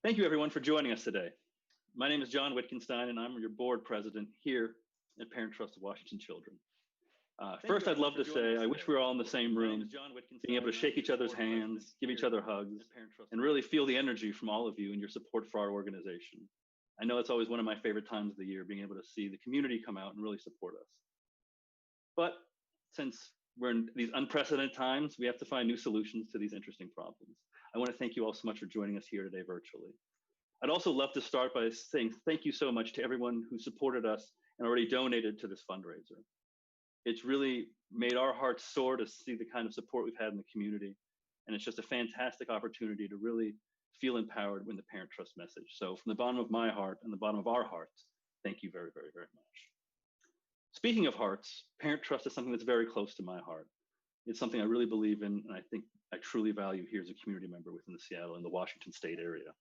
Thank you, everyone, for joining us today. My name is John Wittgenstein, and I'm your board president here at Parent Trust of Washington Children. First, I'd love to say I wish we were all in the same room, being able to shake each other's hands, give each other hugs, and really feel the energy from all of you and your support for our organization. I know it's always one of my favorite times of the year, being able to see the community come out and really support us. But since we're in these unprecedented times, we have to find new solutions to these interesting problems. I want to thank you all so much for joining us here today virtually. I'd also love to start by saying thank you so much to everyone who supported us and already donated to this fundraiser. It's really made our hearts soar to see the kind of support we've had in the community. And it's just a fantastic opportunity to really feel empowered when the Parent Trust message. So from the bottom of my heart and the bottom of our hearts, thank you very, very, very much. Speaking of hearts, Parent Trust is something that's very close to my heart. It's something I really believe in, and I think I truly value here as a community member within the Seattle and the Washington State area.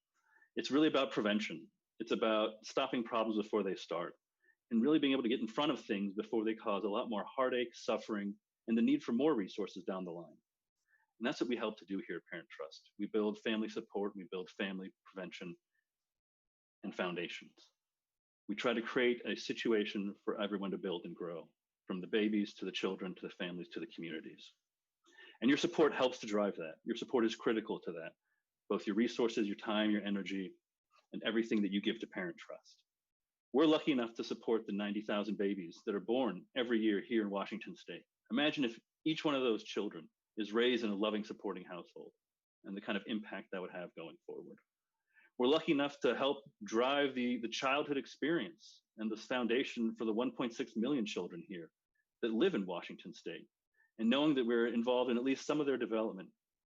It's really about prevention. It's about stopping problems before they start and really being able to get in front of things before they cause a lot more heartache, suffering, and the need for more resources down the line. And that's what we help to do here at Parent Trust. We build family support, we build family prevention and foundations. We try to create a situation for everyone to build and grow, from the babies to the children, to the families, to the communities. And your support helps to drive that. Your support is critical to that, both your resources, your time, your energy, and everything that you give to Parent Trust. We're lucky enough to support the 90,000 babies that are born every year here in Washington State. Imagine if each one of those children is raised in a loving, supporting household and the kind of impact that would have going forward. We're lucky enough to help drive the childhood experience and the foundation for the 1.6 million children here that live in Washington State. And knowing that we're involved in at least some of their development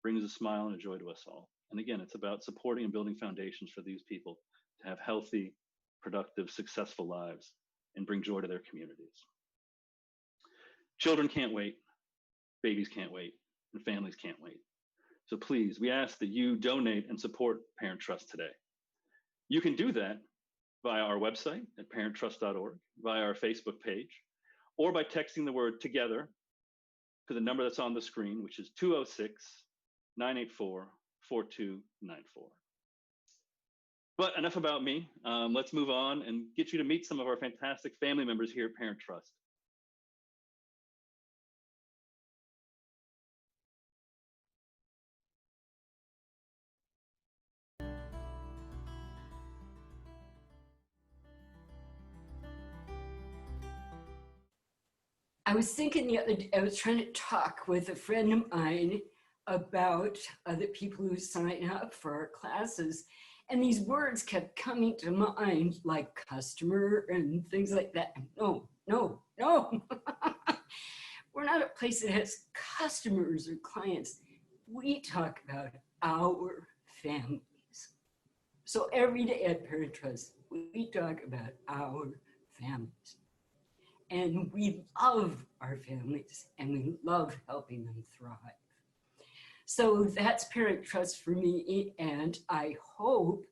brings a smile and a joy to us all. And again, it's about supporting and building foundations for these people to have healthy, productive, successful lives and bring joy to their communities. Children can't wait, babies can't wait, and families can't wait. So please, we ask that you donate and support Parent Trust today. You can do that via our website at parenttrust.org, via our Facebook page, or by texting the word together to the number that's on the screen, which is 206-984-4294. But enough about me. Let's move on and get you to meet some of our fantastic family members here at Parent Trust. I was thinking the other day, I was trying to talk with a friend of mine about the people who sign up for our classes. And these words kept coming to mind, like customer and things like that. No. We're not a place that has customers or clients. We talk about our families. So every day at Parent Trust, we talk about our families. And we love our families and we love helping them thrive. So that's Parent Trust for me, and I hope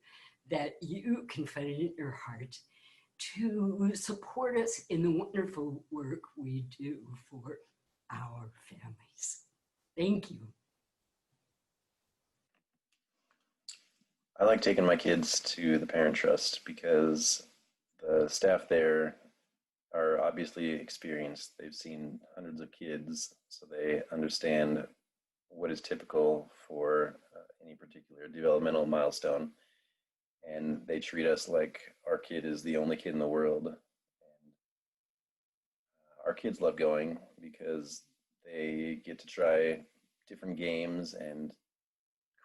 that you can find it in your heart to support us in the wonderful work we do for our families. Thank you. I like taking my kids to the Parent Trust because the staff there are obviously experienced. They've seen hundreds of kids, so they understand what is typical for any particular developmental milestone. And they treat us like our kid is the only kid in the world. And our kids love going because they get to try different games and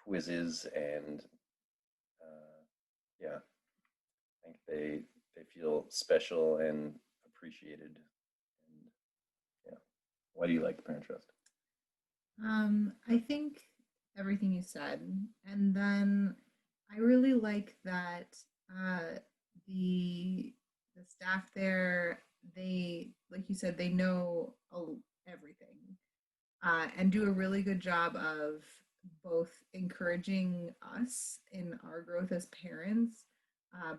quizzes, and I think they feel special and appreciated. And why do you like the Parent Trust? I think everything you said, and then I really like that the staff there, they, like you said, they know everything and do a really good job of both encouraging us in our growth as parents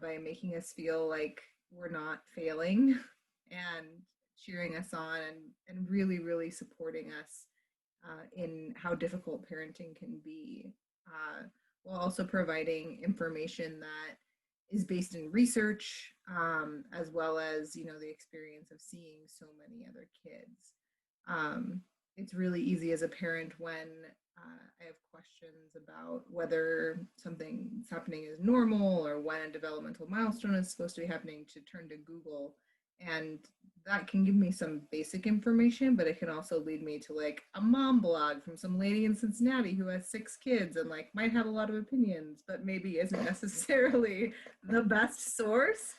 by making us feel like we're not failing and cheering us on and really, really supporting us in how difficult parenting can be. while also providing information that is based in research, as well as, you know, the experience of seeing so many other kids. Um, it's really easy as a parent when I have questions about whether something's happening is normal or when a developmental milestone is supposed to be happening to turn to Google. And that can give me some basic information, but it can also lead me to like a mom blog from some lady in Cincinnati who has 6 kids and like might have a lot of opinions, but maybe isn't necessarily the best source,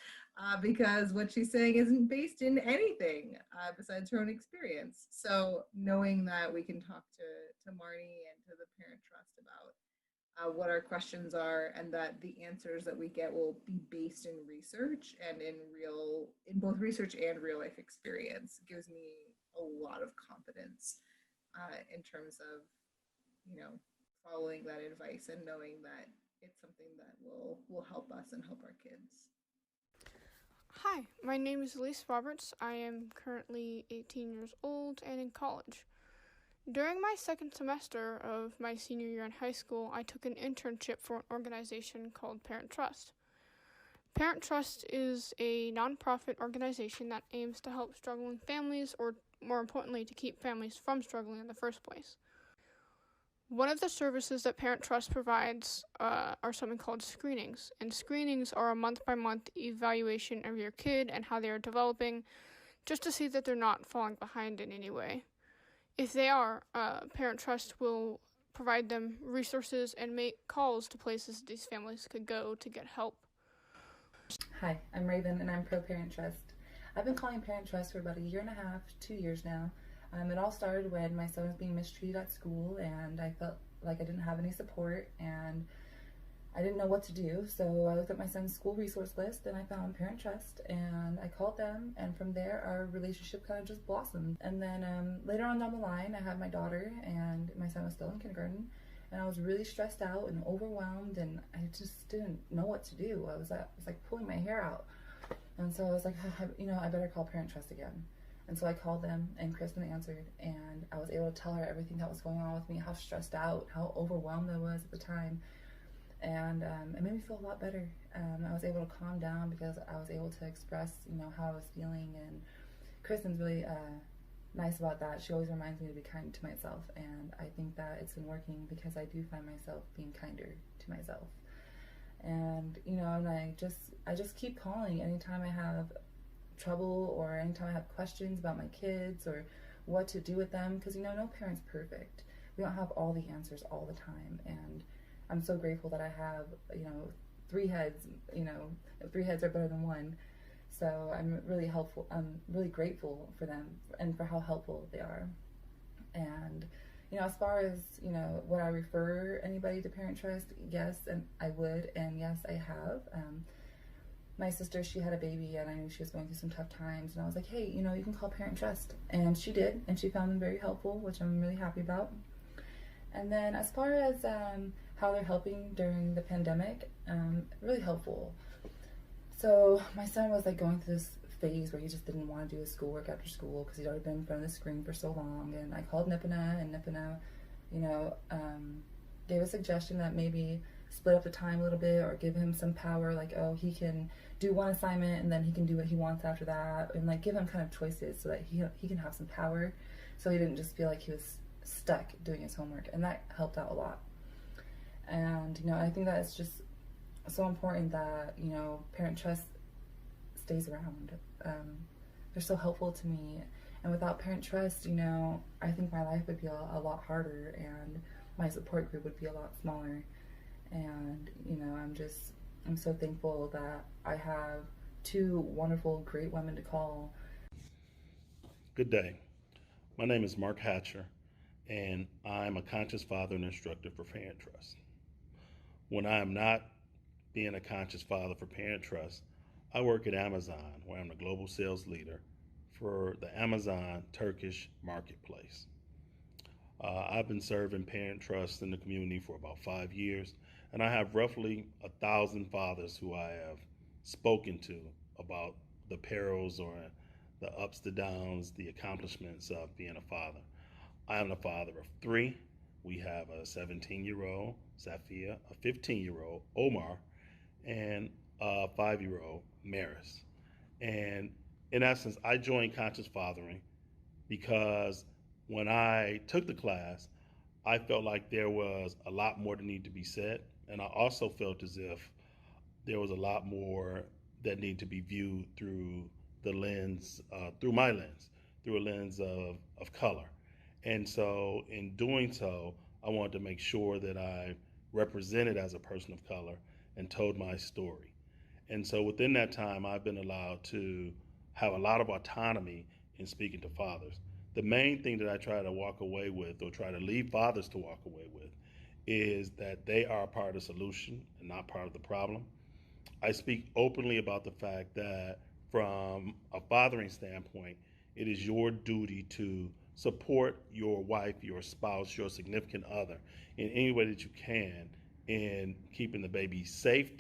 because what she's saying isn't based in anything besides her own experience. So knowing that we can talk to Marnie and to the Parent Trust about what our questions are, and that the answers that we get will be based in research and in both research and real life experience, gives me a lot of confidence in terms of, you know, following that advice and knowing that it's something that will help us and help our kids. Hi, my name is Elise Roberts. I am currently 18 years old and in college. During my second semester of my senior year in high school, I took an internship for an organization called Parent Trust. Parent Trust is a nonprofit organization that aims to help struggling families, or more importantly, to keep families from struggling in the first place. One of the services that Parent Trust provides are something called screenings, and screenings are a month-by-month evaluation of your kid and how they are developing, just to see that they're not falling behind in any way. If they are, Parent Trust will provide them resources and make calls to places these families could go to get help. Hi, I'm Raven and I'm pro Parent Trust. I've been calling Parent Trust for about 1.5 years, 2 years now. It all started when my son was being mistreated at school and I felt like I didn't have any support and I didn't know what to do. So I looked at my son's school resource list and I found Parent Trust and I called them, and from there our relationship kind of just blossomed. And then later on down the line I had my daughter and my son was still in kindergarten, and I was really stressed out and overwhelmed and I just didn't know what to do. I was like pulling my hair out. And so I was like, I better call Parent Trust again. And so I called them and Kristen answered, and I was able to tell her everything that was going on with me, how stressed out, how overwhelmed I was at the time. And it made me feel a lot better. I was able to calm down because I was able to express, how I was feeling. And Kristen's really nice about that. She always reminds me to be kind to myself, and I think that it's been working because I do find myself being kinder to myself. And and I just keep calling anytime I have trouble or anytime I have questions about my kids or what to do with them, because no parent's perfect. We don't have all the answers all the time, and I'm so grateful that I have 3 heads. 3 heads are better than 1. So I'm really grateful for them and for how helpful they are. And as far as would I refer anybody to Parent Trust? Yes, and I would, and yes, I have. My sister, she had a baby and I knew she was going through some tough times, and I was like, hey, you can call Parent Trust. And she did, and she found them very helpful, which I'm really happy about. And then as far as how they're helping during the pandemic, really helpful. So my son was like going through this phase where he just didn't want to do his schoolwork after school because he'd already been in front of the screen for so long. And I called Nipana, and Nipana, gave a suggestion that maybe split up the time a little bit or give him some power, like, oh, he can do one assignment and then he can do what he wants after that, and like give him kind of choices so that he can have some power, so he didn't just feel like he was stuck doing his homework. And that helped out a lot. And I think that it's just so important that Parent Trust stays around. They're so helpful to me, and without Parent Trust, I think my life would be a lot harder and my support group would be a lot smaller. And I'm so thankful that I have 2 wonderful, great women to call. Good day. My name is Mark Hatcher, and I'm a conscious father and instructor for Parent Trust. When I am not being a conscious father for Parent Trust, I work at Amazon, where I'm the global sales leader for the Amazon Turkish marketplace. I've been serving Parent Trust in the community for about 5 years, and I have roughly 1,000 fathers who I have spoken to about the perils or the ups, the downs, the accomplishments of being a father. I am the father of 3. We have a 17-year-old, Zafia, a 15-year-old, Omar, and a 5-year-old, Maris. And in essence, I joined Conscious Fathering because when I took the class, I felt like there was a lot more that needed to be said. And I also felt as if there was a lot more that needed to be viewed through the lens, through my lens, through a lens of color. And so, in doing so, I wanted to make sure that I represented as a person of color and told my story. And so, within that time, I've been allowed to have a lot of autonomy in speaking to fathers. The main thing that I try to walk away with, or try to lead fathers to walk away with, is that they are part of the solution and not part of the problem. I speak openly about the fact that from a fathering standpoint, it is your duty to support your wife, your spouse, your significant other in any way that you can in keeping the baby safe,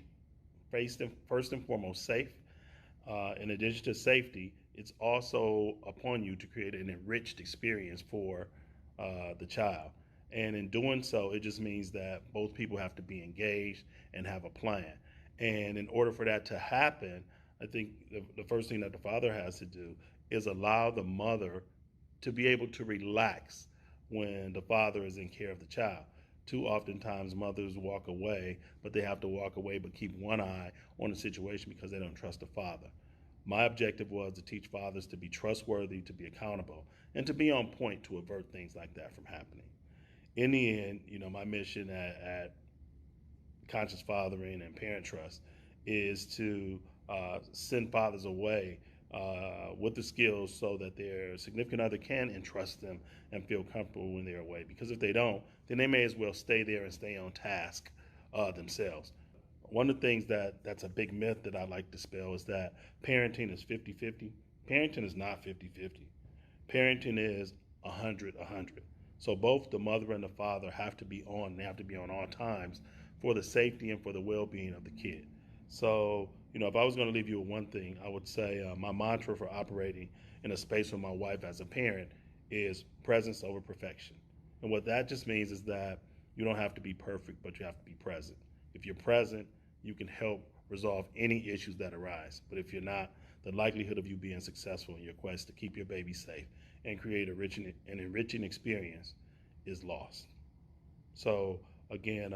first and foremost safe. In addition to safety, it's also upon you to create an enriched experience for the child. And in doing so, it just means that both people have to be engaged and have a plan. And in order for that to happen, I think the first thing that the father has to do is allow the mother to be able to relax when the father is in care of the child. Too oftentimes mothers walk away, but they have to walk away but keep one eye on the situation because they don't trust the father. My objective was to teach fathers to be trustworthy, to be accountable, and to be on point to avert things like that from happening. In the end, my mission at Conscious Fathering and Parent Trust is to send fathers away with the skills so that their significant other can entrust them and feel comfortable when they're away. Because if they don't, then they may as well stay there and stay on task themselves. One of the things that's a big myth that I like to dispel is that parenting is 50-50. Parenting is not 50-50. Parenting is 100-100. So both the mother and the father have to be on. They have to be on all times for the safety and for the well-being of the kid. So, if I was going to leave you with one thing, I would say my mantra for operating in a space with my wife as a parent is presence over perfection. And what that just means is that you don't have to be perfect, but you have to be present. If you're present, you can help resolve any issues that arise. But if you're not, the likelihood of you being successful in your quest to keep your baby safe and create an enriching experience is lost. So again,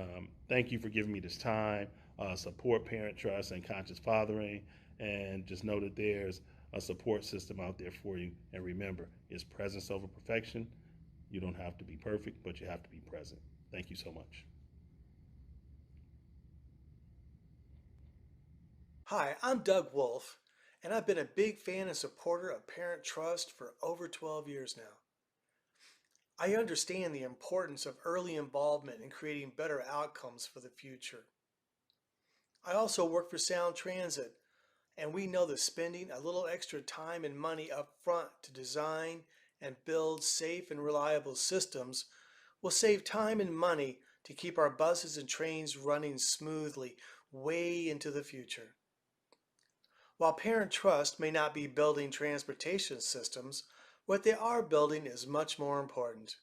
thank you for giving me this time. Support Parent Trust and Conscious Fathering, and just know that there's a support system out there for you. And remember, it's presence over perfection. You don't have to be perfect, but you have to be present. Thank you so much. Hi, I'm Doug Wolf, and I've been a big fan and supporter of Parent Trust for over 12 years now. I understand the importance of early involvement in creating better outcomes for the future. I also work for Sound Transit, and we know that spending a little extra time and money up front to design and build safe and reliable systems will save time and money to keep our buses and trains running smoothly way into the future. While Parent Trust may not be building transportation systems, what they are building is much more important.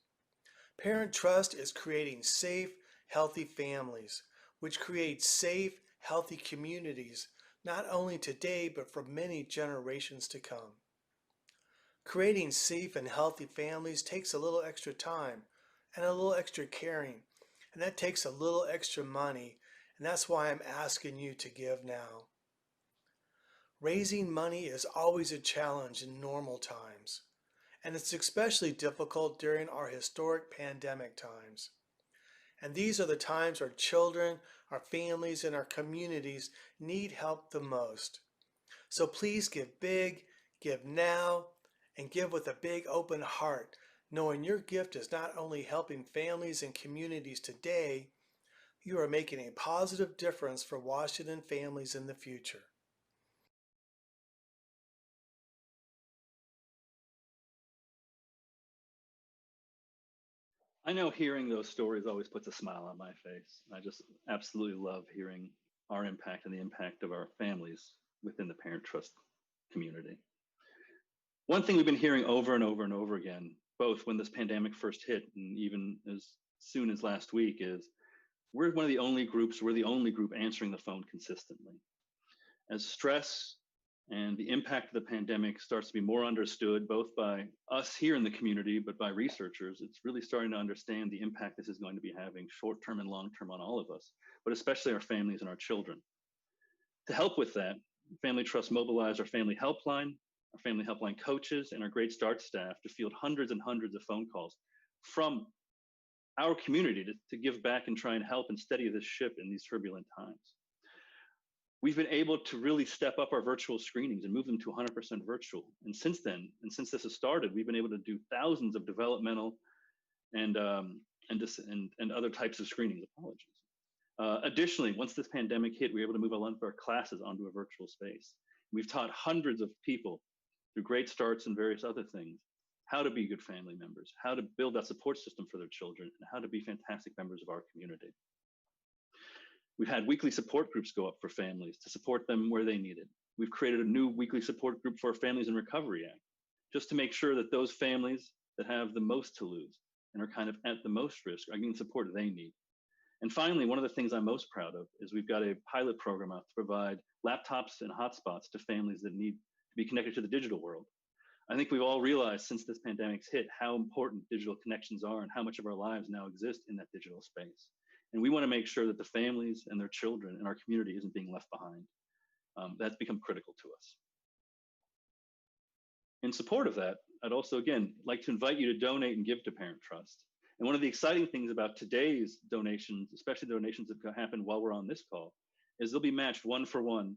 Parent Trust is creating safe, healthy families, which create safe, healthy communities, not only today, but for many generations to come. Creating safe and healthy families takes a little extra time and a little extra caring, and that takes a little extra money, and that's why I'm asking you to give now. Raising money is always a challenge in normal times, and it's especially difficult during our historic pandemic times. And these are the times our children, our families, and our communities need help the most. So please give big, give now, and give with a big open heart, knowing your gift is not only helping families and communities today, you are making a positive difference for Washington families in the future. I know hearing those stories always puts a smile on my face. I just absolutely love hearing our impact and the impact of our families within the Parent Trust community. One thing we've been hearing over and over and over again, both when this pandemic first hit and even as soon as last week, is we're the only group answering the phone consistently. As stress and the impact of the pandemic starts to be more understood, both by us here in the community, but by researchers, it's really starting to understand the impact this is going to be having short-term and long-term on all of us, but especially our families and our children. To help with that, Family Trust mobilized our family helpline coaches, and our Great Start staff to field hundreds and hundreds of phone calls from our community to give back and try and help and steady this ship in these turbulent times. We've been able to really step up our virtual screenings and move them to 100% virtual. And since then, and since this has started, we've been able to do thousands of developmental and other types of screenings. Additionally, once this pandemic hit, we were able to move a lot of our classes onto a virtual space. We've taught hundreds of people through Great Starts and various other things how to be good family members, how to build that support system for their children, and how to be fantastic members of our community. We've had weekly support groups go up for families to support them where they need it. We've created a new weekly support group for our Families in Recovery Act, just to make sure that those families that have the most to lose and are kind of at the most risk are getting the support they need. And finally, one of the things I'm most proud of is we've got a pilot program out to provide laptops and hotspots to families that need to be connected to the digital world. I think we've all realized since this pandemic's hit how important digital connections are and how much of our lives now exist in that digital space. And we want to make sure that the families and their children and our community isn't being left behind. That's become critical to us. In support of that, I'd also, again, like to invite you to donate and give to Parent Trust. And one of the exciting things about today's donations, especially donations that happen while we're on this call, is they'll be matched 1-for-1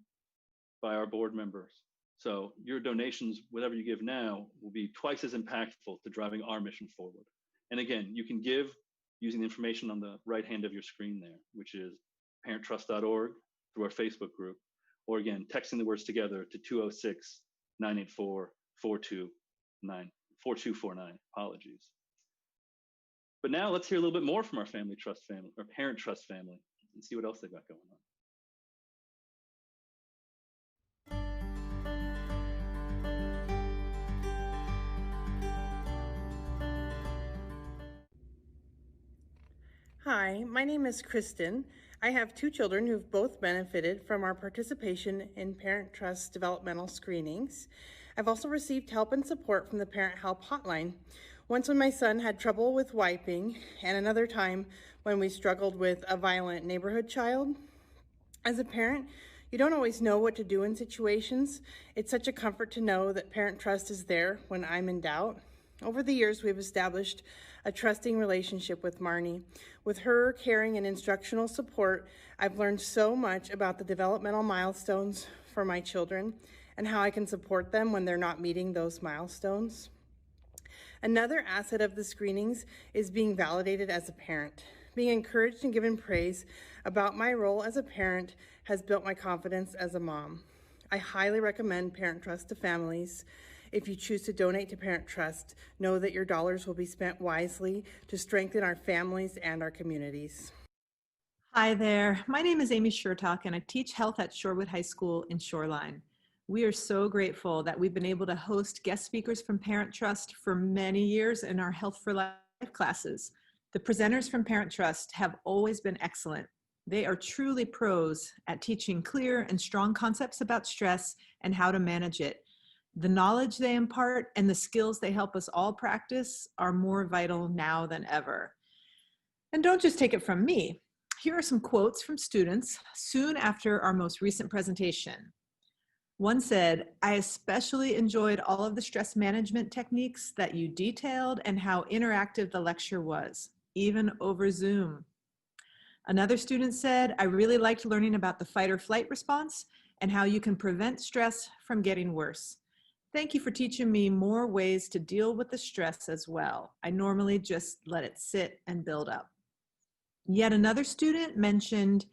by our board members. So your donations, whatever you give now, will be twice as impactful to driving our mission forward. And again, you can give using the information on the right hand of your screen there, which is parenttrust.org, through our Facebook group, or again, texting the words together to 206-984-4249. Apologies. But now let's hear a little bit more from our Family Trust family, or Parent Trust family, and see what else they've got going on. Hi, my name is Kristen. I have two children who've both benefited from our participation in Parent Trust developmental screenings. I've also received help and support from the Parent Help Hotline. Once when my son had trouble with wiping, and another time when we struggled with a violent neighborhood child. As a parent, you don't always know what to do in situations. It's such a comfort to know that Parent Trust is there when I'm in doubt. Over the years, we've established a trusting relationship with Marnie. With her caring and instructional support, I've learned so much about the developmental milestones for my children and how I can support them when they're not meeting those milestones. Another asset of the screenings is being validated as a parent. Being encouraged and given praise about my role as a parent has built my confidence as a mom. I highly recommend Parent Trust to families. If you choose to donate to Parent Trust, know that your dollars will be spent wisely to strengthen our families and our communities. Hi there, my name is Amy Shertock and I teach health at Shorewood High School in Shoreline. We are so grateful that we've been able to host guest speakers from Parent Trust for many years in our Health for Life classes. The presenters from Parent Trust have always been excellent. They are truly pros at teaching clear and strong concepts about stress and how to manage it. The knowledge they impart and the skills they help us all practice are more vital now than ever. And don't just take it from me. Here are some quotes from students soon after our most recent presentation. One said, "I especially enjoyed all of the stress management techniques that you detailed and how interactive the lecture was, even over Zoom." Another student said, "I really liked learning about the fight or flight response and how you can prevent stress from getting worse. Thank you for teaching me more ways to deal with the stress as well. I normally just let it sit and build up." Yet another student mentioned,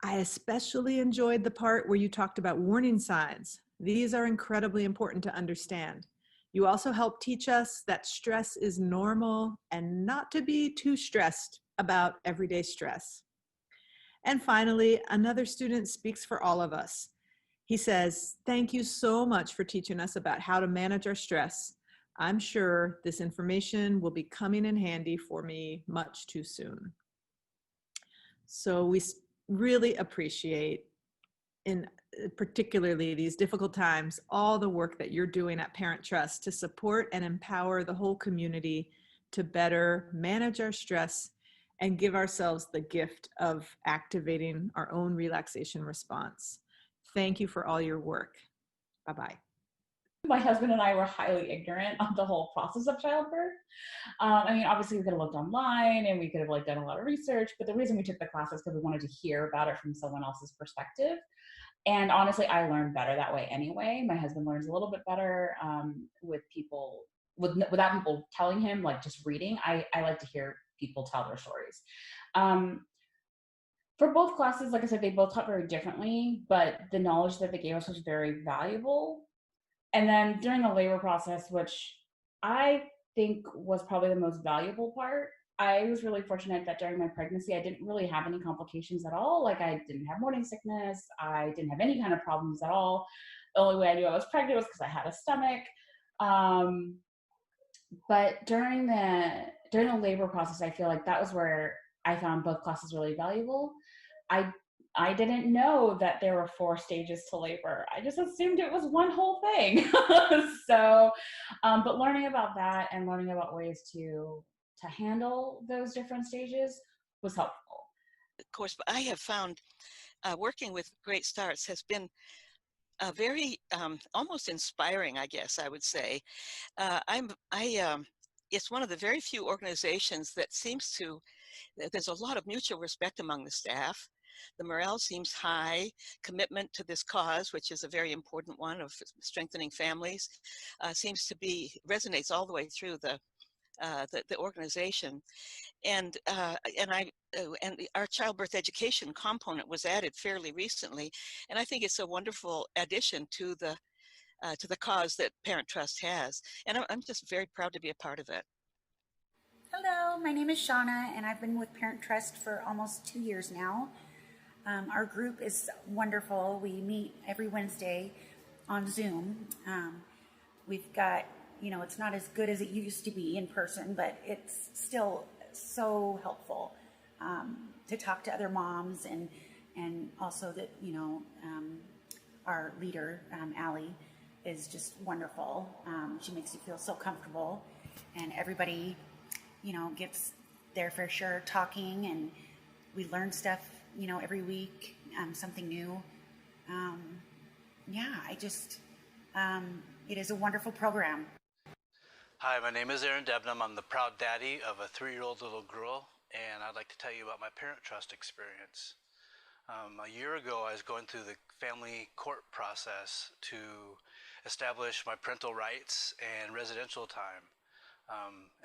"I especially enjoyed the part where you talked about warning signs. These are incredibly important to understand. You also help teach us that stress is normal and not to be too stressed about everyday stress." And finally, another student speaks for all of us. He says, "Thank you so much for teaching us about how to manage our stress. I'm sure this information will be coming in handy for me much too soon." So we really appreciate, in particularly these difficult times, all the work that you're doing at Parent Trust to support and empower the whole community to better manage our stress and give ourselves the gift of activating our own relaxation response. Thank you for all your work. Bye-bye. My husband and I were highly ignorant of the whole process of childbirth. I mean, obviously we could have looked online and we could have done a lot of research, but the reason we took the class is because we wanted to hear about it from someone else's perspective. And honestly, I learned better that way anyway. My husband learns a little bit better with people, without people telling him, just reading. I like to hear people tell their stories. For both classes, like I said, they both taught very differently, but the knowledge that they gave us was very valuable. And then during the labor process, which I think was probably the most valuable part, I was really fortunate that during my pregnancy, I didn't really have any complications at all. I didn't have morning sickness. I didn't have any kind of problems at all. The only way I knew I was pregnant was because I had a stomach. But during the labor process, I feel like that was where I found both classes really valuable. I didn't know that there were 4 stages to labor. I just assumed it was one whole thing. So, but learning about that and learning about ways to handle those different stages was helpful. Of course, but I have found working with Great Starts has been very almost inspiring, I guess I would say. It's one of the very few organizations that seems to, there's a lot of mutual respect among the staff. The morale seems high. Commitment to this cause, which is a very important one of strengthening families, seems to resonates all the way through the organization. And our childbirth education component was added fairly recently, and I think it's a wonderful addition to the cause that Parent Trust has, and I'm just very proud to be a part of it. Hello, my name is Shauna, and I've been with Parent Trust for almost 2 years now. Our group is wonderful. We meet every Wednesday on Zoom. We've got, it's not as good as it used to be in person, but it's still so helpful to talk to other moms, and also that, our leader, Allie, is just wonderful. She makes you feel so comfortable, and everybody, gets their fair share talking, and we learn stuff, every week, something new. It is a wonderful program. Hi, my name is Aaron Debnam. I'm the proud daddy of a 3-year-old little girl, and I'd like to tell you about my Parent Trust experience. A year ago, I was going through the family court process to establish my parental rights and residential time.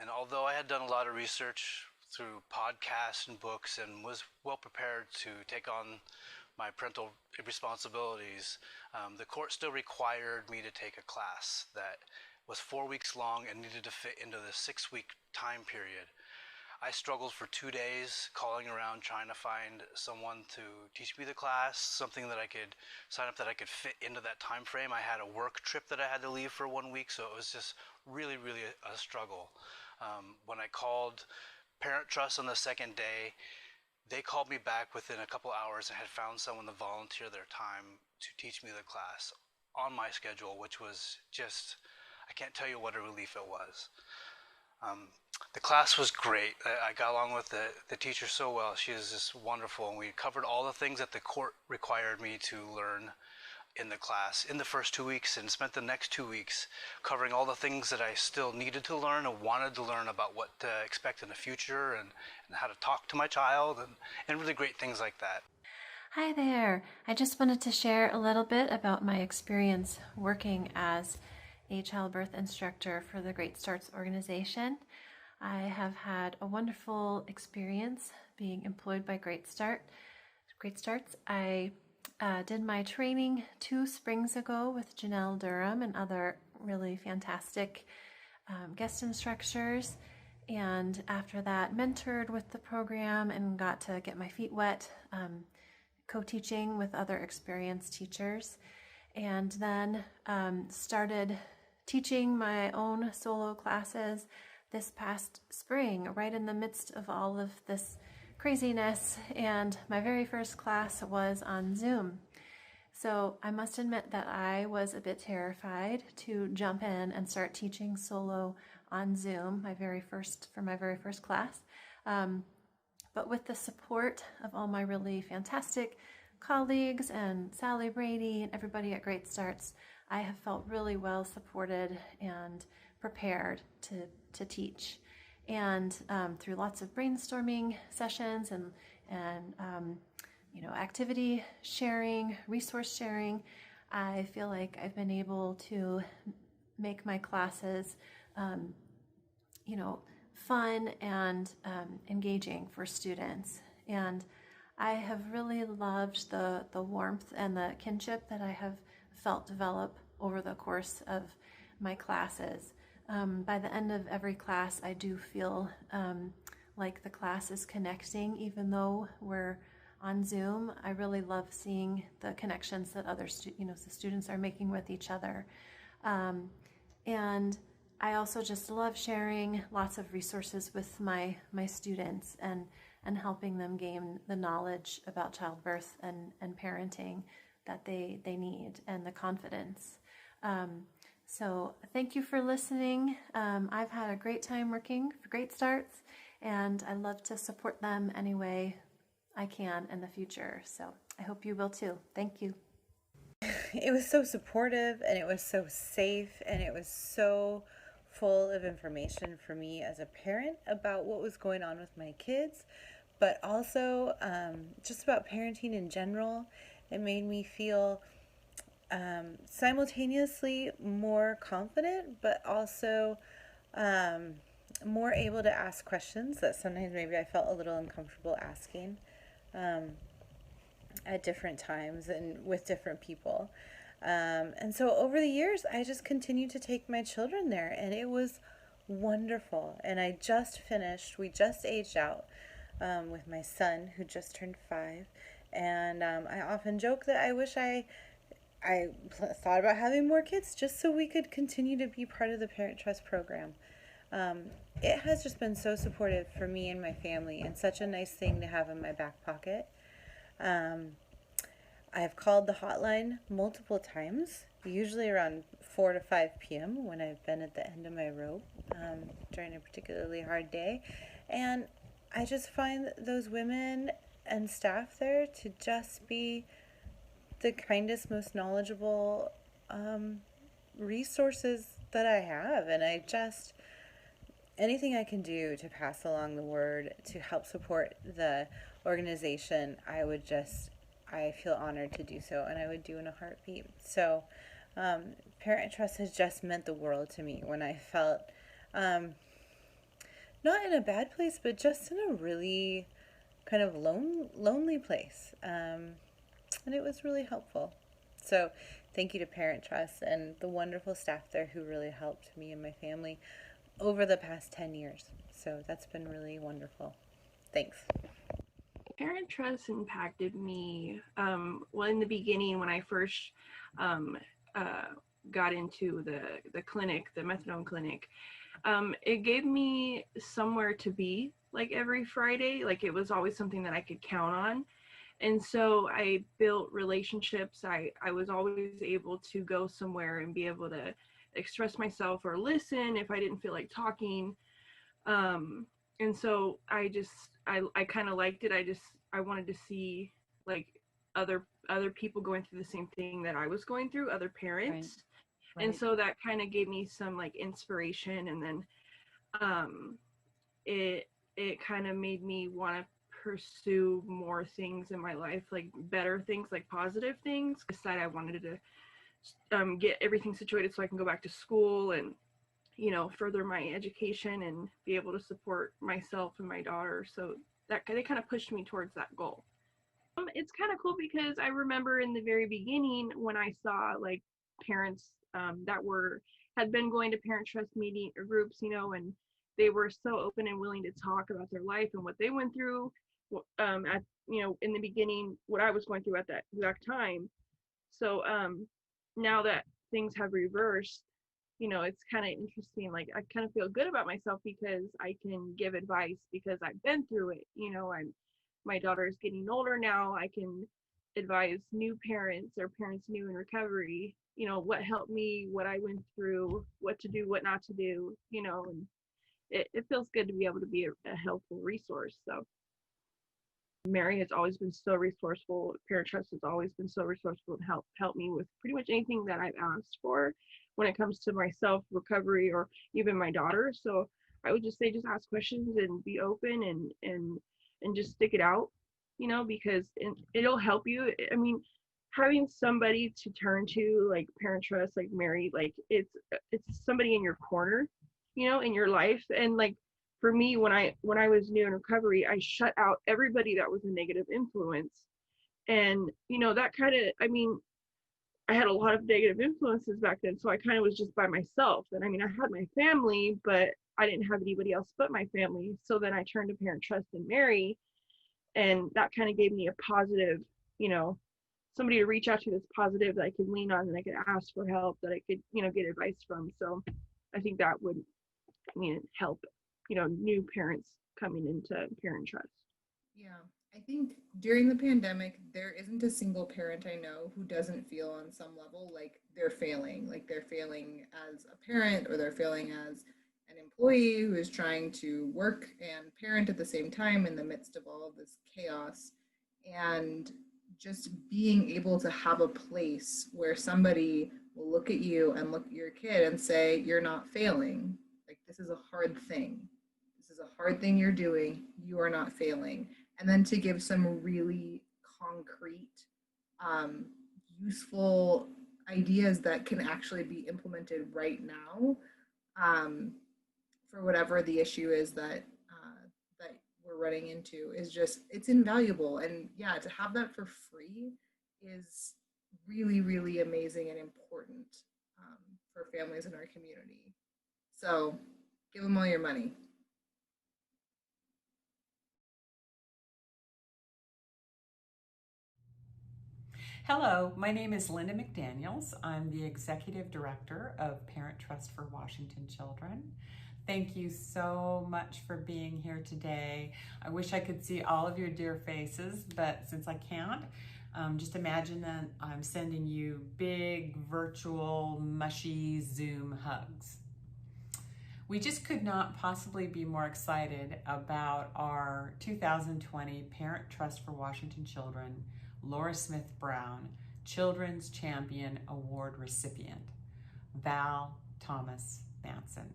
And although I had done a lot of research through podcasts and books and was well prepared to take on my parental responsibilities, the court still required me to take a class that was 4 weeks long and needed to fit into the 6-week time period. I struggled for 2 days calling around trying to find someone to teach me the class, something that I could sign up that I could fit into that time frame. I had a work trip that I had to leave for 1 week, so it was just really a struggle. When I called Parent Trust on the second day, they called me back within a couple hours and had found someone to volunteer their time to teach me the class on my schedule, which was just, I can't tell you what a relief it was. The class was great. I got along with the teacher so well. She is just wonderful, and we covered all the things that the court required me to learn in the class in the first 2 weeks, and spent the next 2 weeks covering all the things that I still needed to learn and wanted to learn about what to expect in the future, and how to talk to my child, and really great things like that. Hi there. I just wanted to share a little bit about my experience working as a childbirth instructor for the Great Starts organization. I have had a wonderful experience being employed by Great Starts. I did my training 2 springs ago with Janelle Durham and other really fantastic guest instructors, and after that mentored with the program and got to get my feet wet co-teaching with other experienced teachers, and then started teaching my own solo classes this past spring, right in the midst of all of this craziness, and my very first class was on Zoom. So I must admit that I was a bit terrified to jump in and start teaching solo on Zoom, my very first class. But with the support of all my really fantastic colleagues and Sally Brady and everybody at Great Starts, I have felt really well supported and prepared to teach. And through lots of brainstorming sessions and activity sharing, resource sharing, I feel like I've been able to make my classes, fun and engaging for students. And I have really loved the warmth and the kinship that I have felt develop over the course of my classes. By the end of every class, I do feel like the class is connecting, even though we're on Zoom. I really love seeing the connections that other the students are making with each other. And I also just love sharing lots of resources with my students and helping them gain the knowledge about childbirth and parenting that they need, and the confidence. So thank you for listening. I've had a great time working for Great Starts, and I love to support them any way I can in the future. So I hope you will too. Thank you. It was so supportive, and it was so safe, and it was so full of information for me as a parent about what was going on with my kids, but also just about parenting in general. It made me feel simultaneously more confident, but also more able to ask questions that sometimes maybe I felt a little uncomfortable asking at different times and with different people. And so over the years, I just continued to take my children there, and it was wonderful. And we just aged out with my son, who just turned 5. And I often joke that I wish I thought about having more kids just so we could continue to be part of the Parent Trust program. It has just been so supportive for me and my family, and such a nice thing to have in my back pocket. I've called the hotline multiple times, usually around 4 to 5 p.m. when I've been at the end of my rope during a particularly hard day. And I just find those women and staff there to just be the kindest, most knowledgeable resources that I have. And anything I can do to pass along the word to help support the organization, I feel honored to do so, and I would do in a heartbeat. So Parent Trust has just meant the world to me when I felt not in a bad place, but just in a really kind of lonely place. And it was really helpful. So thank you to Parent Trust and the wonderful staff there who really helped me and my family over the past 10 years. So that's been really wonderful. Thanks. Parent Trust impacted me well in the beginning when I first got into the clinic, the methadone clinic. It gave me somewhere to be like every Friday. Like it was always something that I could count on. And so I built relationships. I was always able to go somewhere and be able to express myself or listen if I didn't feel like talking. And so I kind of liked it. I wanted to see like other people going through the same thing that I was going through, other parents. Right. And so that kind of gave me some like inspiration. And then it kind of made me want to pursue more things in my life, like better things, like positive things. I decided I wanted to get everything situated so I can go back to school and further my education and be able to support myself and my daughter. So that they kind of pushed me towards that goal. It's kind of cool because I remember in the very beginning when I saw like parents that had been going to Parent Trust meeting or groups, and they were so open and willing to talk about their life and what they went through in the beginning, what I was going through at that exact time. So now that things have reversed, it's kind of interesting. Like I kind of feel good about myself because I can give advice because I've been through it. my daughter is getting older now, I can advise new parents or parents new in recovery, you know, what helped me, what I went through, what to do, what not to do, you know, and it feels good to be able to be a helpful resource. So Mary has always been so resourceful. Parent Trust has always been so resourceful to help me with pretty much anything that I've asked for when it comes to myself, recovery, or even my daughter. So I would just say, just ask questions and be open and just stick it out, you know, because it'll help you. I mean, having somebody to turn to, like Parent Trust, like Mary, like it's somebody in your corner, you know, in your life. And like for me, when I was new in recovery, I shut out everybody that was a negative influence. And you know, that kind of, I mean, I had a lot of negative influences back then, so I kind of was just by myself. And I mean, I had my family, but I didn't have anybody else but my family. So then I turned to Parent Trust and Mary, and that kind of gave me a positive, you know, somebody to reach out to that's positive, that I could lean on, and I could ask for help, that I could, you know, get advice from. So I think that would, I mean, help, you know, new parents coming into Parent Trust. Yeah, I think during the pandemic, there isn't a single parent I know who doesn't feel on some level like they're failing as a parent, or they're failing as an employee who is trying to work and parent at the same time in the midst of all of this chaos. And just being able to have a place where somebody will look at you and look at your kid and say, you're not failing. Like, this is a hard thing. This is a hard thing you're doing. You are not failing. And then to give some really concrete, useful ideas that can actually be implemented right now, for whatever the issue is that we're running into, is just, it's invaluable. And yeah, to have that for free is really, really amazing and important, for families in our community. So give them all your money. Hello, my name is Linda McDaniels. I'm the Executive Director of Parent Trust for Washington Children. Thank you so much for being here today. I wish I could see all of your dear faces, but since I can't, just imagine that I'm sending you big, virtual, mushy Zoom hugs. We just could not possibly be more excited about our 2020 Parent Trust for Washington Children Laura Smith Brown Children's Champion Award recipient, Val Thomas Manson.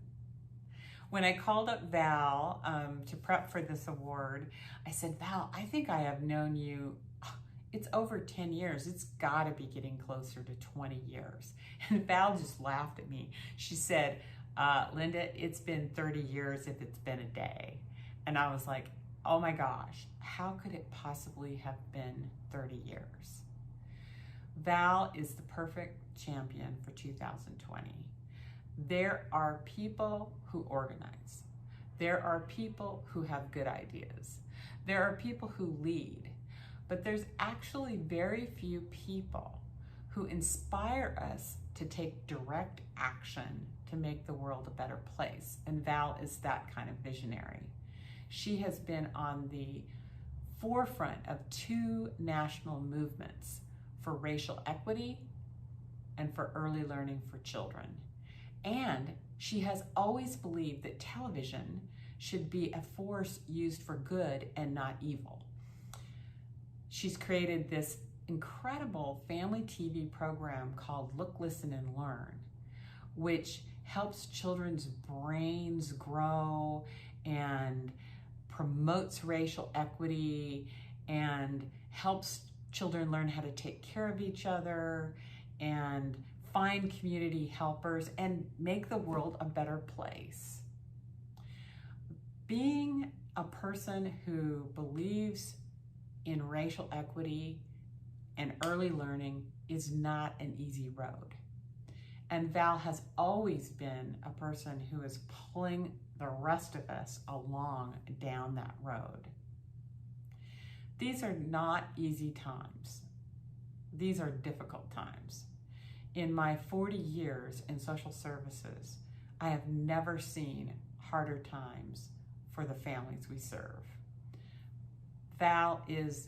When I called up Val to prep for this award, I said, Val, I think I have known you, it's over 10 years. It's gotta be getting closer to 20 years. And Val just laughed at me. She said, Linda, it's been 30 years if it's been a day. And I was like, oh my gosh, how could it possibly have been 30 years? Val is the perfect champion for 2020. There are people who organize. There are people who have good ideas. There are people who lead, but there's actually very few people who inspire us to take direct action to make the world a better place. And Val is that kind of visionary. She has been on the forefront of 2 national movements for racial equity and for early learning for children. And she has always believed that television should be a force used for good and not evil. She's created this incredible family TV program called Look, Listen, and Learn, which helps children's brains grow and promotes racial equity and helps children learn how to take care of each other and find community helpers and make the world a better place. Being a person who believes in racial equity and early learning is not an easy road. And Val has always been a person who is pulling the rest of us along down that road. These are not easy times. These are difficult times. In my 40 years in social services, I have never seen harder times for the families we serve. Val is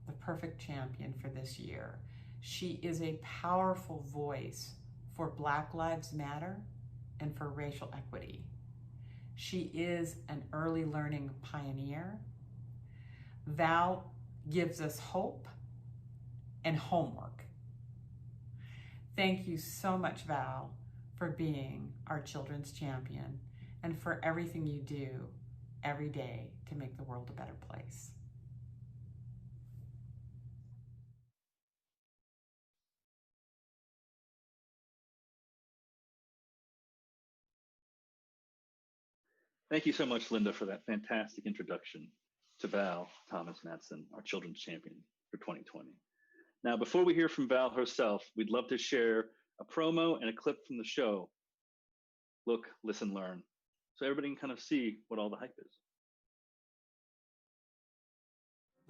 the perfect champion for this year. She is a powerful voice for Black Lives Matter and for racial equity. She is an early learning pioneer. Val gives us hope and homework. Thank you so much, Val, for being our children's champion and for everything you do every day to make the world a better place. Thank you so much, Linda, for that fantastic introduction to Val Thomas Matson, our children's champion for 2020. Now, before we hear from Val herself, we'd love to share a promo and a clip from the show, Look, Listen, Learn, so everybody can kind of see what all the hype is.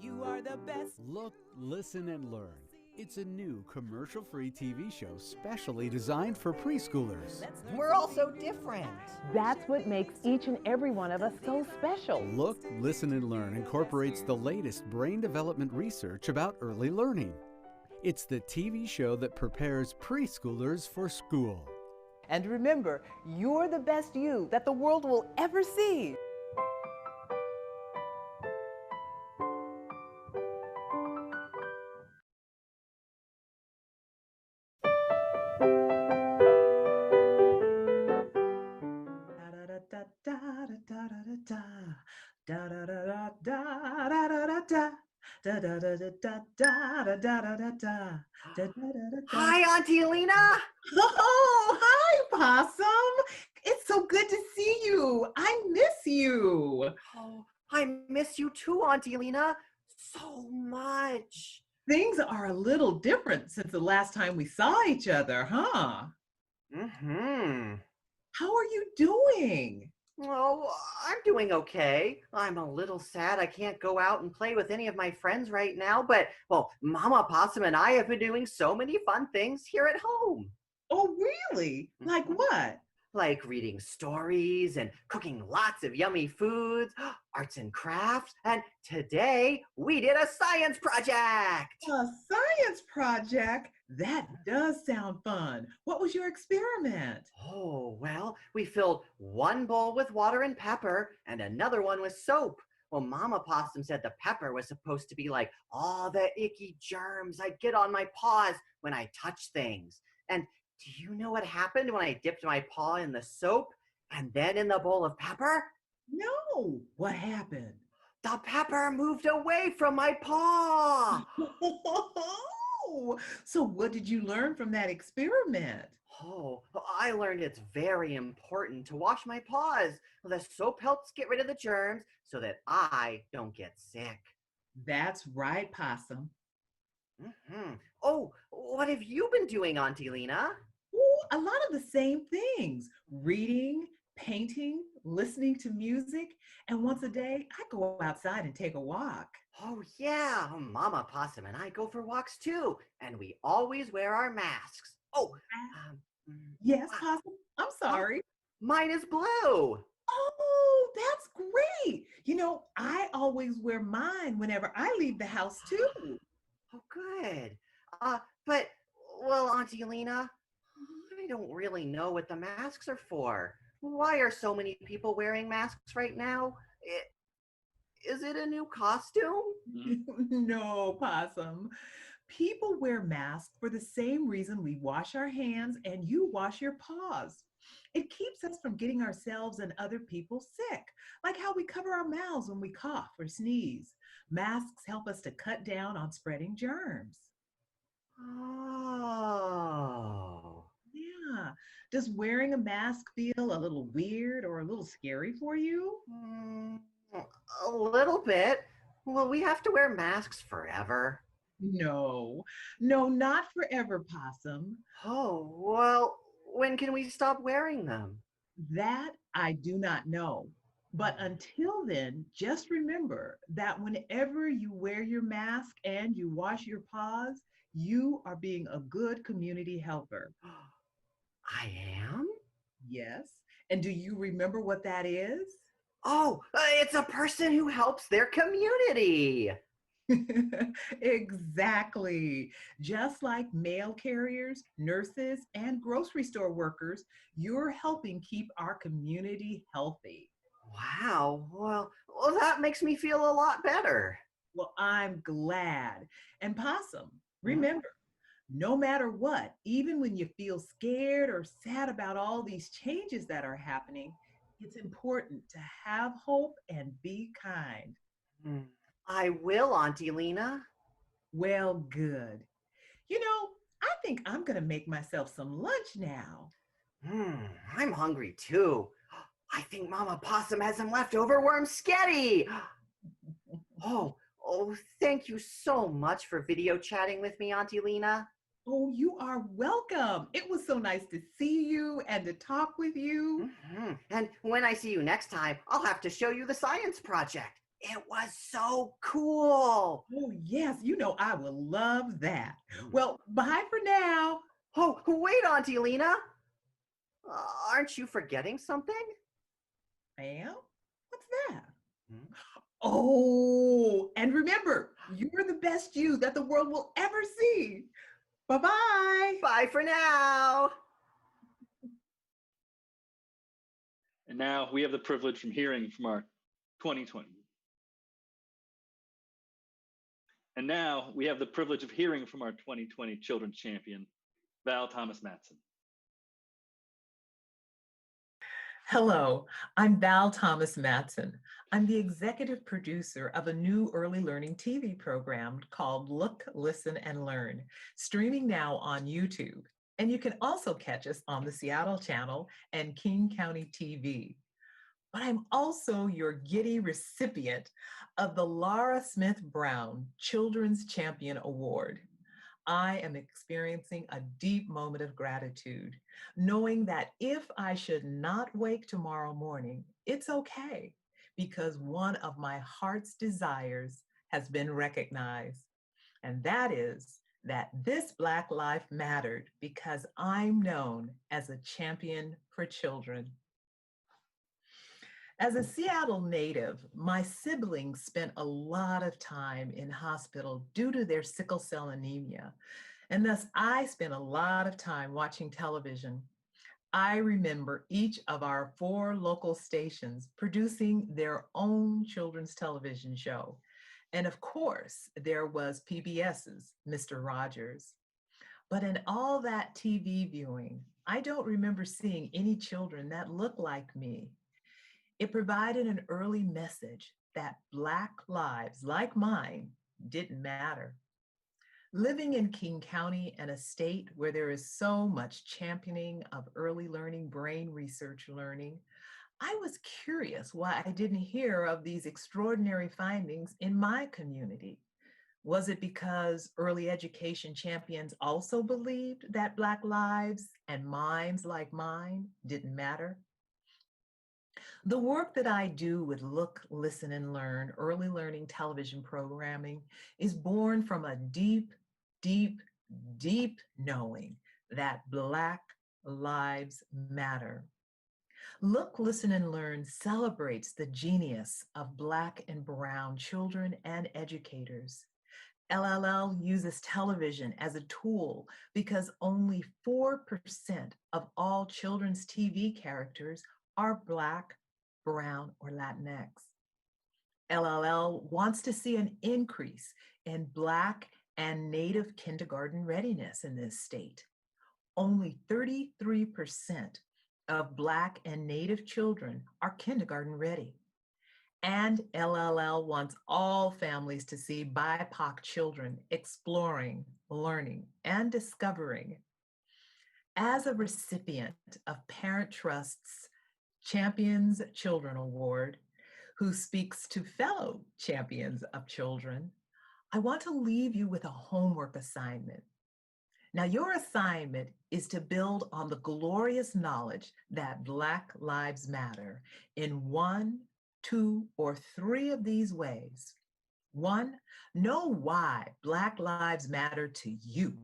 You are the best. Look, Listen, and Learn. It's a new commercial-free TV show specially designed for preschoolers. We're all so different. That's what makes each and every one of us so special. Look, Listen, and Learn incorporates the latest brain development research about early learning. It's the TV show that prepares preschoolers for school. And remember, you're the best you that the world will ever see. Hi, Auntie Alina. Oh, hi, Possum. It's so good to see you. I miss you. Oh, I miss you too, Auntie Alina. So much. Things are a little different since the last time we saw each other, huh? Mm-hmm. How are you doing? Oh, I'm doing okay. I'm a little sad I can't go out and play with any of my friends right now, but, well, Mama Possum and I have been doing so many fun things here at home. Oh, really? Like what? Like reading stories and cooking lots of yummy foods, arts and crafts, and today we did a science project. A science project? That does sound fun. What was your experiment? Oh, well, we filled one bowl with water and pepper and another one with soap. Well, Mama Possum said the pepper was supposed to be like all the icky germs I'd get on my paws when I touch things. And do you know what happened when I dipped my paw in the soap and then in the bowl of pepper? No. What happened? The pepper moved away from my paw. So what did you learn from that experiment? Oh, I learned it's very important to wash my paws. The soap helps get rid of the germs so that I don't get sick. That's right, Possum. Mm-hmm. Oh, what have you been doing, Auntie Lena? A lot of the same things. Reading, painting, listening to music, and once a day, I go outside and take a walk. Oh, yeah. Mama Possum and I go for walks too, and we always wear our masks. Oh, yes, Possum. I'm sorry. Mine is blue. Oh, that's great. You know, I always wear mine whenever I leave the house too. Oh, good. But, well, Auntie Lena, I don't really know what the masks are for. Why are so many people wearing masks right now? Is it a new costume? No, Possum. People wear masks for the same reason we wash our hands and you wash your paws. It keeps us from getting ourselves and other people sick, like how we cover our mouths when we cough or sneeze. Masks help us to cut down on spreading germs. Oh. Yeah. Does wearing a mask feel a little weird or a little scary for you? A little bit. Will we have to wear masks forever? No, not forever, Possum. Oh, well, when can we stop wearing them? That I do not know. But until then, just remember that whenever you wear your mask and you wash your paws, you are being a good community helper. I am? Yes. And do you remember what that is? Oh, it's a person who helps their community. Exactly. Just like mail carriers, nurses, and grocery store workers, you're helping keep our community healthy. Wow. Well, that makes me feel a lot better. Well, I'm glad. And Possum, Hmm? remember, no matter what, even when you feel scared or sad about all these changes that are happening, it's important to have hope and be kind. I will, Auntie Lena. Well, good. You know, I think I'm going to make myself some lunch now. I'm hungry too. I think Mama Possum has some leftover worm sketty. Oh, thank you so much for video chatting with me, Auntie Lena. Oh, you are welcome. It was so nice to see you and to talk with you. And when I see you next time, I'll have to show you the science project. It was so cool. Oh, yes. You know, I will love that. Well, bye for now. Oh, wait, Auntie Lena. Aren't you forgetting something? I am? What's that? Oh, and remember, you're the best you that the world will ever see. Bye-bye. Bye for now. And now we have the privilege from hearing from our 2020. And now we have the privilege of hearing from our 2020 Children's Champion, Val Thomas-Matson. Hello, I'm Val Thomas-Matson. I'm the executive producer of a new early learning TV program called Look, Listen, and Learn, streaming now on YouTube. And you can also catch us on the Seattle Channel and King County TV. But I'm also your giddy recipient of the Laura Smith Brown Children's Champion Award. I am experiencing a deep moment of gratitude, knowing that if I should not wake tomorrow morning, it's okay, because one of my heart's desires has been recognized. And that is that this Black life mattered because I'm known as a champion for children. As a Seattle native, my siblings spent a lot of time in hospital due to their sickle cell anemia, and thus I spent a lot of time watching television. I remember each of our 4 local stations producing their own children's television show. And of course, there was PBS's Mr. Rogers. But in all that TV viewing, I don't remember seeing any children that looked like me. It provided an early message that Black lives like mine didn't matter. Living in King County, and a state where there is so much championing of early learning, brain research learning, I was curious why I didn't hear of these extraordinary findings in my community. Was it because early education champions also believed that Black lives and minds like mine didn't matter? The work that I do with Look, Listen, and Learn early learning television programming is born from a deep, deep, deep knowing that Black lives matter. Look, Listen, and Learn celebrates the genius of Black and Brown children and educators. LLL uses television as a tool because only 4% of all children's TV characters are Black, Brown, or Latinx. LLL wants to see an increase in Black and Native kindergarten readiness in this state. Only 33% of Black and Native children are kindergarten ready. And LLL wants all families to see BIPOC children exploring, learning, and discovering. As a recipient of Parent Trust's Champions Children Award, who speaks to fellow champions of children, I want to leave you with a homework assignment. Now, your assignment is to build on the glorious knowledge that Black lives matter in 1, 2, or 3 of these ways. 1, know why Black lives matter to you.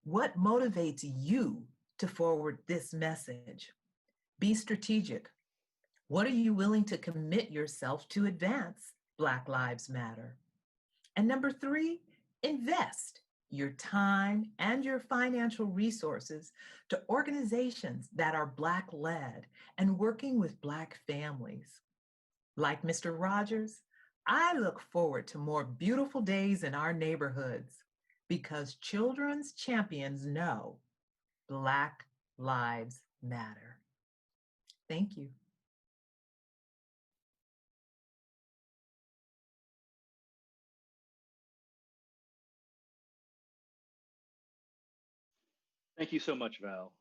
What motivates you to forward this message? Be strategic. What are you willing to commit yourself to advance Black Lives Matter? And number 3, invest your time and your financial resources to organizations that are Black-led and working with Black families. Like Mr. Rogers, I look forward to more beautiful days in our neighborhoods because children's champions know Black Lives Matter. Thank you. Thank you so much, Val,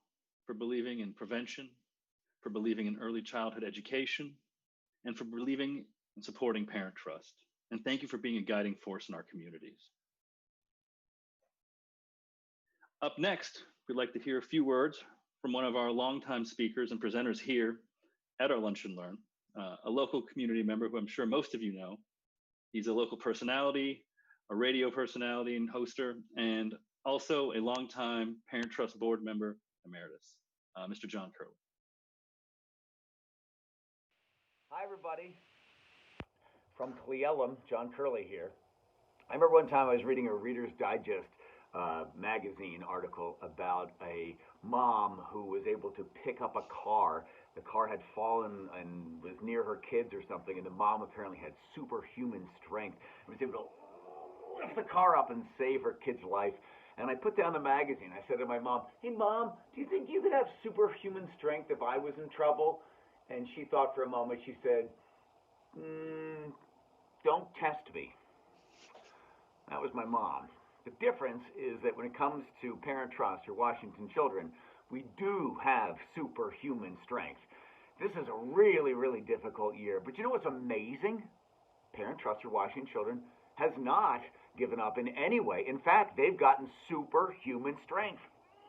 for believing in prevention, for believing in early childhood education, and for believing in supporting Parent Trust. And thank you for being a guiding force in our communities. Up next, we'd like to hear a few words from one of our longtime speakers and presenters here at our Lunch and Learn, a local community member who I'm sure most of you know. He's a local personality, a radio personality and hoster, and also a longtime Parent Trust board member emeritus, Mr. John Curley. Hi, everybody. From Cle Elum, John Curley here. I remember one time I was reading a Reader's Digest magazine article about a mom who was able to pick up a car. The car had fallen and was near her kids or something, and the mom apparently had superhuman strength and was able to lift the car up and save her kid's life. And I put down the magazine. I said to my mom, "Hey, Mom, do you think you could have superhuman strength if I was in trouble?" And she thought for a moment. She said, "Don't test me." That was my mom. The difference is that when it comes to Parent Trust or Washington Children, we do have superhuman strength. This is a really, really difficult year. But you know what's amazing? Parent Trust or Washington Children has not given up in any way. In fact, they've gotten superhuman strength.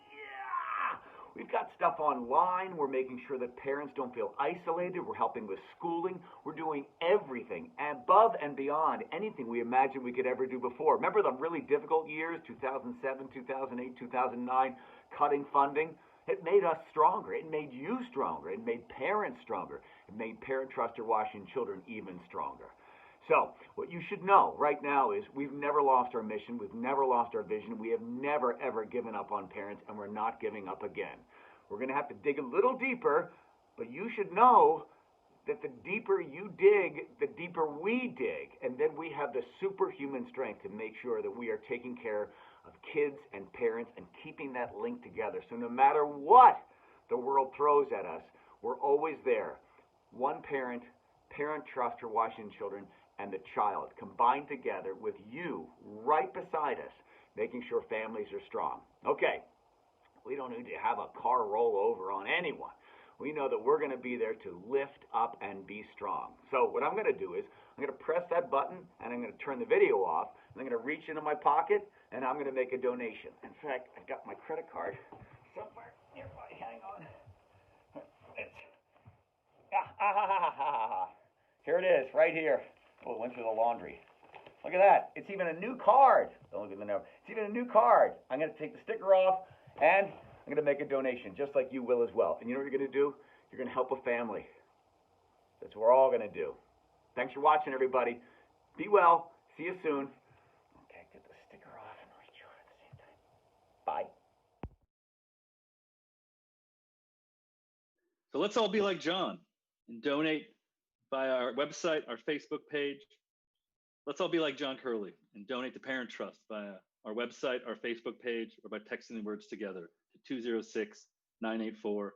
Yeah! We've got stuff online. We're making sure that parents don't feel isolated. We're helping with schooling. We're doing everything above and beyond anything we imagined we could ever do before. Remember the really difficult years, 2007, 2008, 2009, cutting funding? It made us stronger. It made you stronger. It made parents stronger. It made Parent Trust or Washington Children even stronger. So what you should know right now is we've never lost our mission. We've never lost our vision. We have never, ever given up on parents, and we're not giving up again. We're going to have to dig a little deeper, but you should know that the deeper you dig, the deeper we dig. And then we have the superhuman strength to make sure that we are taking care of kids and parents and keeping that link together. So no matter what the world throws at us, we're always there. One parent, Parent Trust or Washington Children, and the child combined together with you right beside us, making sure families are strong. Okay, we don't need to have a car roll over on anyone. We know that we're going to be there to lift up and be strong. So what I'm going to do is I'm going to press that button and I'm going to turn the video off and I'm going to reach into my pocket and I'm going to make a donation. In fact, I've got my credit card somewhere nearby. Hang on. Here it is, right here. Oh, it went through the laundry. Look at that. It's even a new card. Don't look at the number. It's even a new card. I'm going to take the sticker off, and I'm going to make a donation, just like you will as well. And you know what you're going to do? You're going to help a family. That's what we're all going to do. Thanks for watching, everybody. Be well. See you soon. Okay, get the sticker off and reach over at the same time. Bye. So let's all be like John and donate via our website, our Facebook page. Let's all be like John Curley and donate to Parent Trust via our website, our Facebook page, or by texting the words together to 206-984-4249.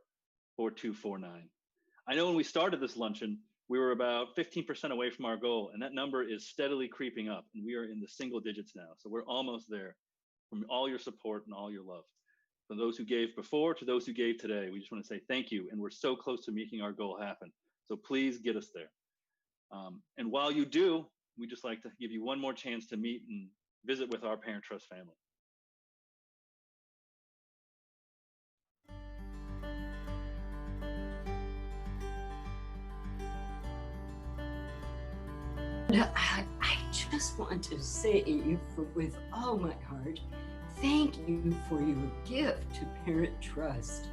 I know when we started this luncheon, we were about 15% away from our goal, and that number is steadily creeping up, and we are in the single digits now. So we're almost there from all your support and all your love. From those who gave before to those who gave today, we just want to say thank you, and we're so close to making our goal happen. So please get us there. And while you do, we just like to give you one more chance to meet and visit with our Parent Trust family. I just want to say with all my heart, thank you for your gift to Parent Trust.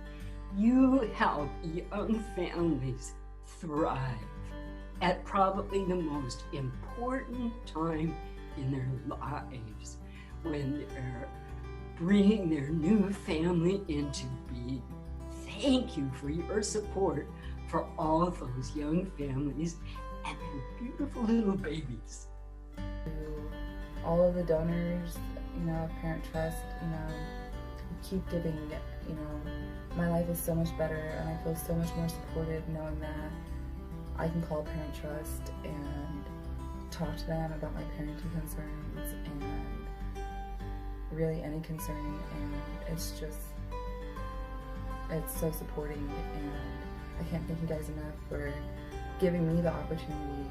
You help young families thrive at probably the most important time in their lives, when they're bringing their new family into being. Thank you for your support for all those young families and their beautiful little babies. All of the donors, of Parent Trust, keep giving, my life is so much better and I feel so much more supported knowing that I can call Parent Trust and talk to them about my parenting concerns and really any concern, and it's so supporting, and I can't thank you guys enough for giving me the opportunity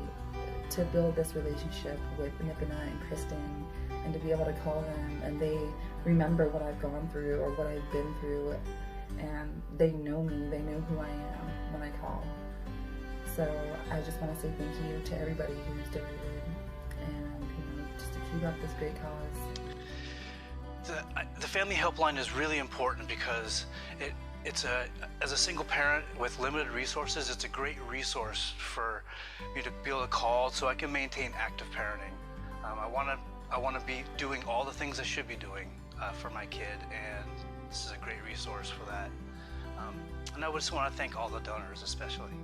to build this relationship with Nipana and Kristen, and to be able to call them and they remember what I've gone through or what I've been through, and they know me, they know who I am when I call. So I just want to say thank you to everybody who's donated, and just to keep up this great cause. The family helpline is really important because as a single parent with limited resources, it's a great resource for me to be able to call so I can maintain active parenting. I want to be doing all the things I should be doing for my kid, and this is a great resource for that. And I just want to thank all the donors, especially.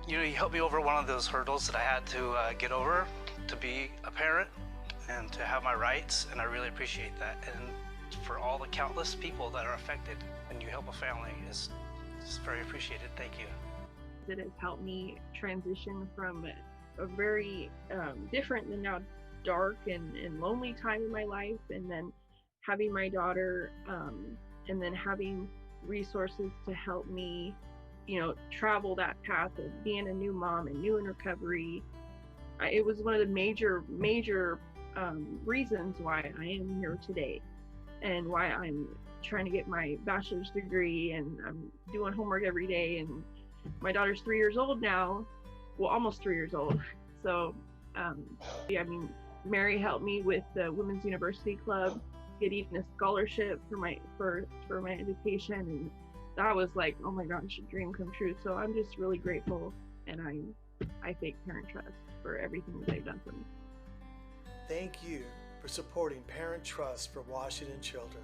You helped me over one of those hurdles that I had to get over to be a parent and to have my rights, and I really appreciate that. And for all the countless people that are affected when you help a family is very appreciated. Thank you. It has helped me transition from a very different and now dark and lonely time in my life, and then having my daughter, and then having resources to help me travel that path of being a new mom and new in recovery. It was one of the major reasons why I am here today, and why I'm trying to get my bachelor's degree, and I'm doing homework every day. And my daughter's 3 years old now, well, almost 3 years old. So, Mary helped me with the Women's University Club, getting a scholarship for my education, and that was like, oh my gosh, a dream come true. So I'm just really grateful, and I thank Parent Trust for everything that they've done for me. Thank you for supporting Parent Trust for Washington Children.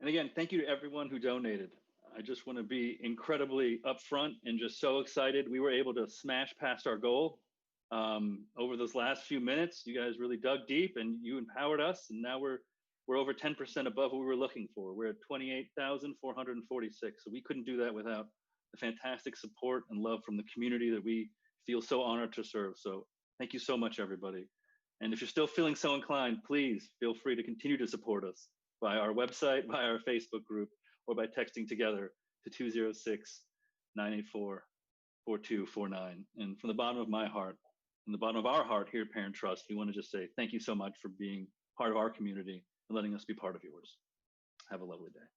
And again, thank you to everyone who donated. I just want to be incredibly upfront and just so excited. We were able to smash past our goal over those last few minutes. You guys really dug deep and you empowered us. And now we're over 10% above what we were looking for. We're at 28,446. So we couldn't do that without the fantastic support and love from the community that we feel so honored to serve. So thank you so much, everybody. And if you're still feeling so inclined, please feel free to continue to support us by our website, by our Facebook group, or by texting together to 206-984-4249. And from the bottom of my heart, from the bottom of our heart here at Parent Trust, we want to just say thank you so much for being part of our community and letting us be part of yours. Have a lovely day.